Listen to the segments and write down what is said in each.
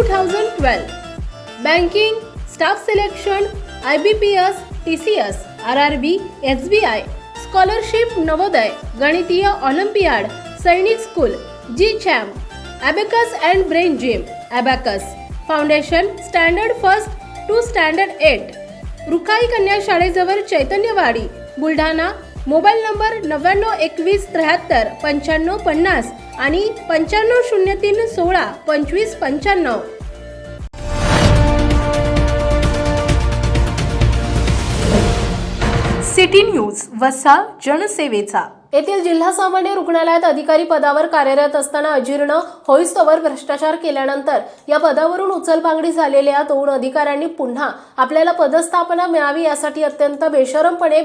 2012. Banking, staff selection, IBPS, TCS, RRB, SBI, Scholarship Navodaya, गणितीय Olympiad, सैनिक school, G-Champ, Abacus and Brain Gym, Abacus, Foundation, Standard 1st to Standard 8, रुखाई कन्या शाळेजवळ Chaitanyawadi, Buldhana. Mobile number 9921735550 आणि 9503162595. City news, वसा जनसेवेचा. येथील जिल्हा सामान्य रुग्णालयात अधिकारी पदावर कार्यरत असताना अजीर्ण होईस्तोवर भ्रष्टाचार केल्यानंतर या पदावरून उचलबांगडी झालेल्या 2 अधिकाऱ्यांनी पुन्हा आपल्याला पदस्थापना मिळावी यासाठी अत्यंत बेशरमपणे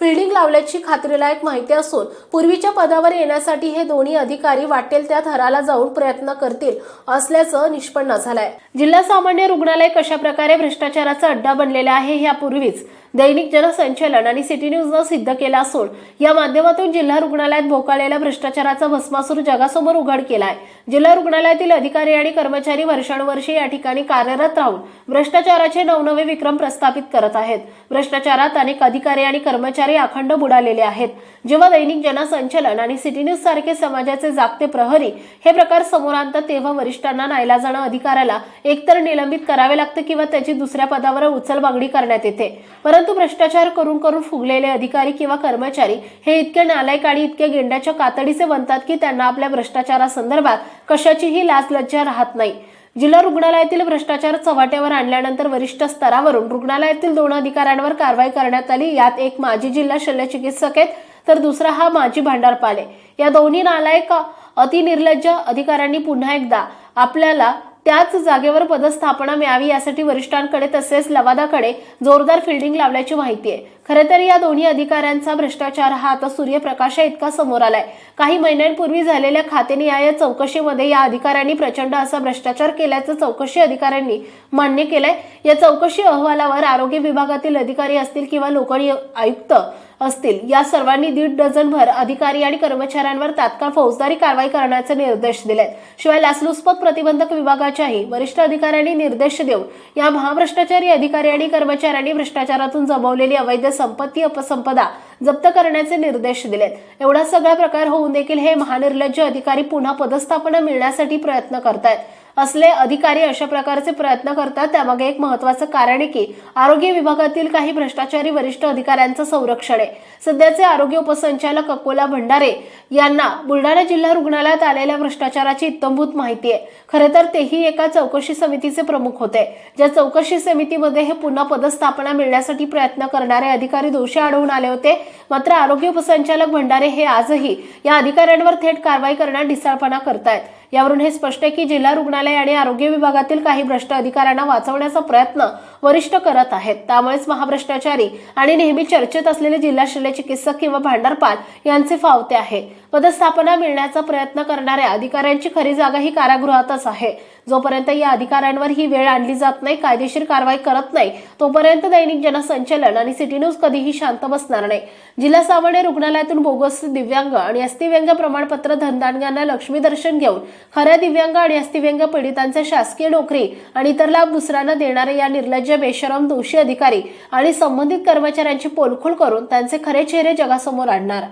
फिल्डिंग लावल्याची खात्रीलायक माहिती असून पूर्वीच्या पदावर येण्यासाठी हे दोन्ही अधिकारी वाटेल त्या थराला जाऊन प्रयत्न करतील असल्याचं निष्पन्न झालंय. जिल्हा सामान्य रुग्णालय कशा प्रकारे भ्रष्टाचाराचा अड्डा बनलेला आहे यापूर्वीच दैनिक जनसंचलन आणि सिटी न्यूजनं सिद्ध केला असून या माध्यमातून जिल्हा रुग्णालयात भोकाळलेल्या भ्रष्टाचाराचा भस्मासूर जगासमोर उघड केलाय. जिल्हा रुग्णालयातील अधिकारी आणि कर्मचारी वर्षानुवर्षे या ठिकाणी कार्यरत राहून भ्रष्टाचाराचे नवनवे विक्रम प्रस्थापित करत आहेत. भ्रष्टाचारात अनेक अधिकारी आणि कर्मचारी अखंड बुडालेले आहेत. जेव्हा दैनिक जनसंचलन आणि सिटी न्यूज सारखे समाजाचे जागते प्रहरी हे प्रकार समोर आणतात तेव्हा वरिष्ठांना नाईलाजानं अधिकाऱ्याला एकतर निलंबित करावे लागते किंवा त्याची दुसऱ्या पदावर उचलबांगडी करण्यात येते. परंतु भ्रष्टाचार करून करून फुगलेले अधिकारी किंवा कर्मचारी हे इतके नालायक आणि इतके गेंड्याच्या कातडीचे बनतात की त्यांना आपल्या भ्रष्टाचारासंदर्भात कशाचीही लाजलज्जा राहत नाही. जिल्हा रुग्णालयातील भ्रष्टाचार चव्हाट्यावर आणल्यानंतर वरिष्ठ स्तरावरून रुग्णालयातील 2 अधिकाऱ्यांवर कारवाई करण्यात आली. यात एक माजी जिल्हा शल्यचिकित्सक आहेत तर दुसरा हा माजी भांडारपाल आहे. या दोन्ही नालायक अतिनिर्लज्ज अधिकाऱ्यांनी पुन्हा एकदा आपल्याला त्याच जागेवर पदस्थापना मिळावी यासाठी वरिष्ठांकडे तसेच लवादाकडे जोरदार फिल्डिंग लावल्याची माहिती आहे. खरे तर या दोन्ही अधिकाऱ्यांचा भ्रष्टाचार हा आता सूर्यप्रकाशा इतका समोर आलाय. काही महिन्यांपूर्वी झालेल्या खातेनिहाय चौकशीमध्ये या अधिकाऱ्यांनी प्रचंड असा भ्रष्टाचार केल्याचं चौकशी अधिकाऱ्यांनी मान्य केलंय. या चौकशी अहवालावर आरोग्य विभागातील अधिकारी असतील किंवा लोकल आयुक्त असतील या सर्वांनी 1.5 डझनभर अधिकारी आणि कर्मचाऱ्यांवर तात्काळ फौजदारी कारवाई करण्याचे निर्देश दिलेत. शिवाय लाचलुचपत प्रतिबंधक विभागाच्याही वरिष्ठ अधिकाऱ्यांनी निर्देश देऊन या महाभ्रष्टाचारी अधिकारी आणि कर्मचाऱ्यांनी भ्रष्टाचारातून जमवलेली अवैध संपत्ती अपसंपदा जप्त करण्याचे निर्देश दिलेत. एवढा सगळा प्रकार होऊन देखील हे महानिर्लज्ज अधिकारी पुन्हा पदस्थापना मिळण्यासाठी प्रयत्न करतायत. असले अधिकारी अशा प्रकारचे प्रयत्न करतात त्यामागे एक महत्त्वाचं कारण आहे की आरोग्य विभागातील काही भ्रष्टाचारी वरिष्ठ अधिकाऱ्यांचं संरक्षण आहे. सध्याचे आरोग्य उपसंचालक अकोला भंडारे यांना बुलढाणा जिल्हा रुग्णालयात आलेल्या भ्रष्टाचाराची इत्थंभूत माहिती आहे. खरे तर तेही एका चौकशी समितीचे प्रमुख होते. ज्या चौकशी समितीमध्ये हे पुन्हा पदस्थापना मिळण्यासाठी प्रयत्न करणारे अधिकारी दोषी आढळून आले होते. मात्र आरोग्य उपसंचालक भंडारे हे आजही या अधिकाऱ्यांवर थेट कारवाई करण्यात ढिसाळपणा करतायत. यावरून हे स्पष्ट आहे की जिल्हा रुग्णालय आणि आरोग्य विभागातील काही भ्रष्ट अधिकाऱ्यांना वाचवण्याचा प्रयत्न वरिष्ठ करत आहेत. त्यामुळेच महाभ्रष्टाचारी आणि नेहमी चर्चेत असलेले जिल्हा शल्यचिकित्सक किंवा भांडारपाल यांचे फावते आहे. पदस्थापना मिळण्याचा प्रयत्न करणाऱ्या अधिकाऱ्यांची खरी जागा ही कारागृहातच आहे. जोपर्यंत या अधिकाऱ्यांवर ही वेळ आणली जात नाही, कायदेशीर कारवाई करत नाही, तोपर्यंत दैनिक जनसंचलन आणि सिटी न्यूज कधीही शांत बसणार नाही. जिल्हा सामान्य रुग्णालयातून बोगस दिव्यांग आणि अस्थिव्यंग प्रमाणपत्र धनदांड्यांना लक्ष्मी दर्शन घेऊन खऱ्या दिव्यांग आणि अस्थिव्यंग पीडितांचे शासकीय नोकरी आणि इतर लाभ दुसऱ्यांना देणारे या निर्लज्ज बेशरम दोषी अधिकारी आणि संबंधित कर्मचाऱ्यांची पोलखोल करून त्यांचे खरे चेहरे जगासमोर आणणार.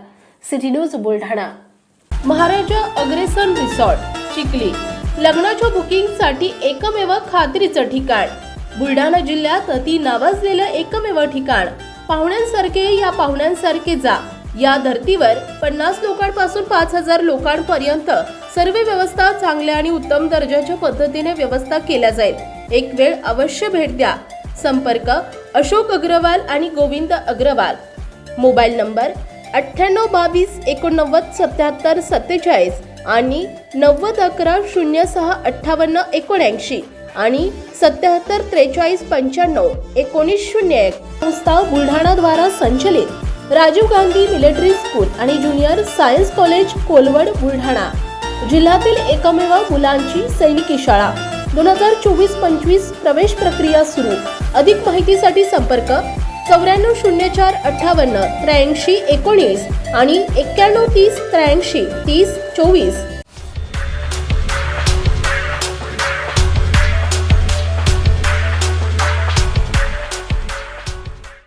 City news Buldhana. Maharaja Agrasen resort Chikhli लग्नाच्या बुकिंगसाठी एकमेव खात्रीचं ठिकाण. बुलढाणा जिल्ह्यात अति नावाजलेलं एकमेव ठिकाण. पाहुण्यांसारखे या पाहुण्यांसारखे जा. या धर्तीवर 50 लोकांपासून 5000 लोकांपर्यंत सर्व व्यवस्था चांगल्या आणि उत्तम दर्जाच्या पद्धतीने व्यवस्था केल्या जाईल. एक वेळ अवश्य भेट द्या. संपर्क अशोक अग्रवाल आणि गोविंद अग्रवाल. मोबाईल नंबर 9822897747 आणि 9011065879 आणि 7743951901. संस्था बुलढाणा द्वारा संचलित राजीव गांधी मिलिटरी स्कूल आणि junior science college Kolwad Buldhana. जिल्ह्यातील एकमेव मुलांची सैनिकी शाळा. 2024-25 प्रवेश प्रक्रिया सुरू. अधिक माहितीसाठी संपर्क 940458 8319 आणि 9130 83 30 24.